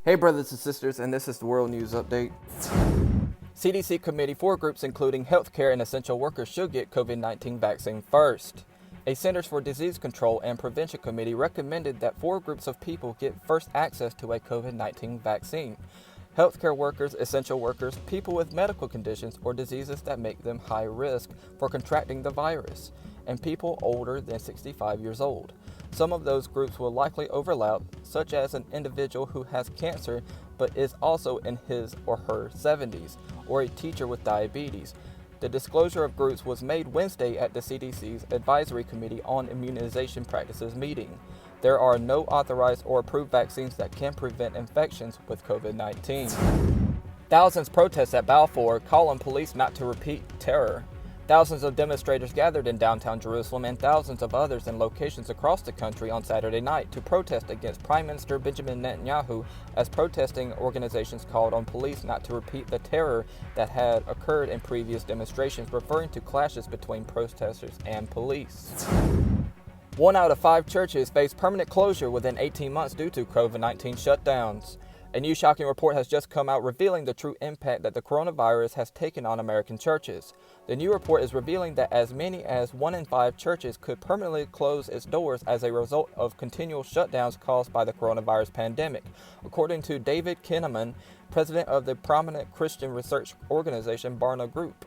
Hey brothers and sisters, and this is the World News Update. CDC committee 4 groups including healthcare and essential workers should get COVID-19 vaccine first. A Centers for Disease Control and Prevention committee recommended that 4 groups of people get first access to a COVID-19 vaccine. Healthcare workers, essential workers, people with medical conditions or diseases that make them high risk for contracting the virus, and people older than 65 years old. Some of those groups will likely overlap, such as an individual who has cancer but is also in his or her 70s, or a teacher with diabetes. The disclosure of groups was made Wednesday at the CDC's Advisory Committee on Immunization Practices meeting. There are no authorized or approved vaccines that can prevent infections with COVID-19. Thousands protest at Balfour, call on police not to repeat terror. Thousands of demonstrators gathered in downtown Jerusalem and thousands of others in locations across the country on Saturday night to protest against Prime Minister Benjamin Netanyahu as protesting organizations called on police not to repeat the terror that had occurred in previous demonstrations, referring to clashes between protesters and police. 1 out of 5 churches face permanent closure within 18 months due to COVID-19 shutdowns. A new shocking report has just come out revealing the true impact that the coronavirus has taken on American churches. The new report is revealing that as many as 1 in 5 churches could permanently close its doors as a result of continual shutdowns caused by the coronavirus pandemic, according to David Kinnaman, president of the prominent Christian research organization Barna Group.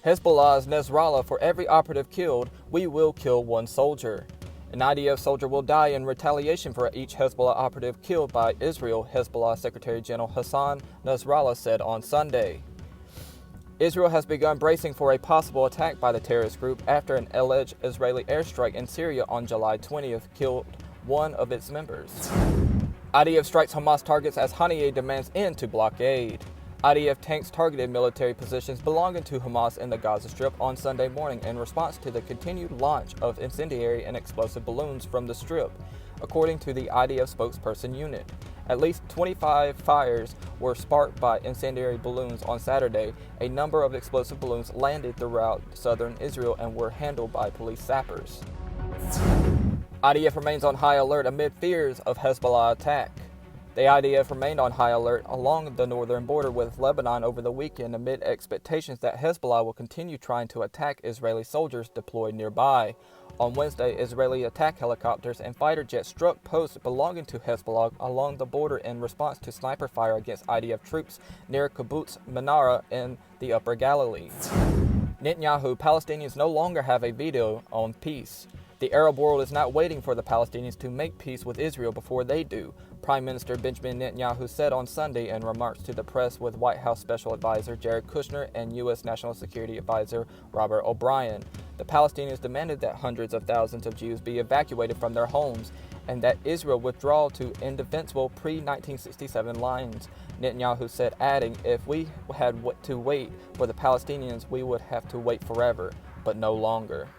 Hezbollah's Nasrallah, for every operative killed, we will kill 1 soldier. An IDF soldier will die in retaliation for each Hezbollah operative killed by Israel, Hezbollah Secretary General Hassan Nasrallah said on Sunday. Israel has begun bracing for a possible attack by the terrorist group after an alleged Israeli airstrike in Syria on July 20th killed 1 of its members. IDF strikes Hamas targets as Haniyeh demands end to blockade. IDF tanks targeted military positions belonging to Hamas in the Gaza Strip on Sunday morning in response to the continued launch of incendiary and explosive balloons from the Strip, according to the IDF spokesperson unit. At least 25 fires were sparked by incendiary balloons on Saturday. A number of explosive balloons landed throughout southern Israel and were handled by police sappers. IDF remains on high alert amid fears of Hezbollah attack. The IDF remained on high alert along the northern border with Lebanon over the weekend amid expectations that Hezbollah will continue trying to attack Israeli soldiers deployed nearby. On Wednesday, Israeli attack helicopters and fighter jets struck posts belonging to Hezbollah along the border in response to sniper fire against IDF troops near Kibbutz Menara in the Upper Galilee. Netanyahu, Palestinians no longer have a veto on peace. The Arab world is not waiting for the Palestinians to make peace with Israel before they do, Prime Minister Benjamin Netanyahu said on Sunday in remarks to the press with White House Special Advisor Jared Kushner and U.S. National Security Advisor Robert O'Brien. The Palestinians demanded that hundreds of thousands of Jews be evacuated from their homes and that Israel withdraw to indefensible pre-1967 lines. Netanyahu said, adding, if we had to wait for the Palestinians, we would have to wait forever, but no longer.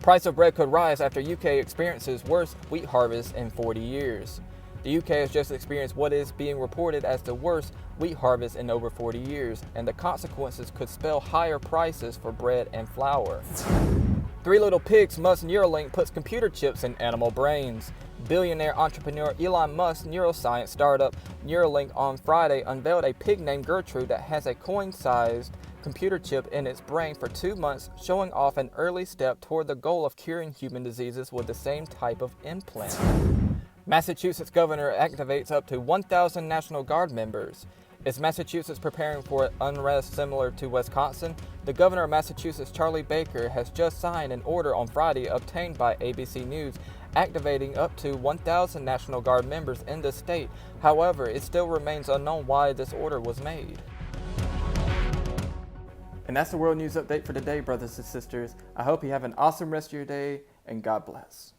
Price of bread could rise after UK experiences worst wheat harvest in 40 years. The UK has just experienced what is being reported as the worst wheat harvest in over 40 years, and the consequences could spell higher prices for bread and flour. Three Little Pigs Musk's Neuralink puts computer chips in animal brains. Billionaire entrepreneur Elon Musk's neuroscience startup Neuralink on Friday unveiled a pig named Gertrude that has a coin-sized computer chip in its brain for 2 months, showing off an early step toward the goal of curing human diseases with the same type of implant. Massachusetts governor activates up to 1,000 National Guard members. Is Massachusetts preparing for unrest similar to Wisconsin? The governor of Massachusetts, Charlie Baker, has just signed an order on Friday obtained by ABC News, activating up to 1,000 National Guard members in the state. However, it still remains unknown why this order was made. And that's the World News Update for today, brothers and sisters. I hope you have an awesome rest of your day, and God bless.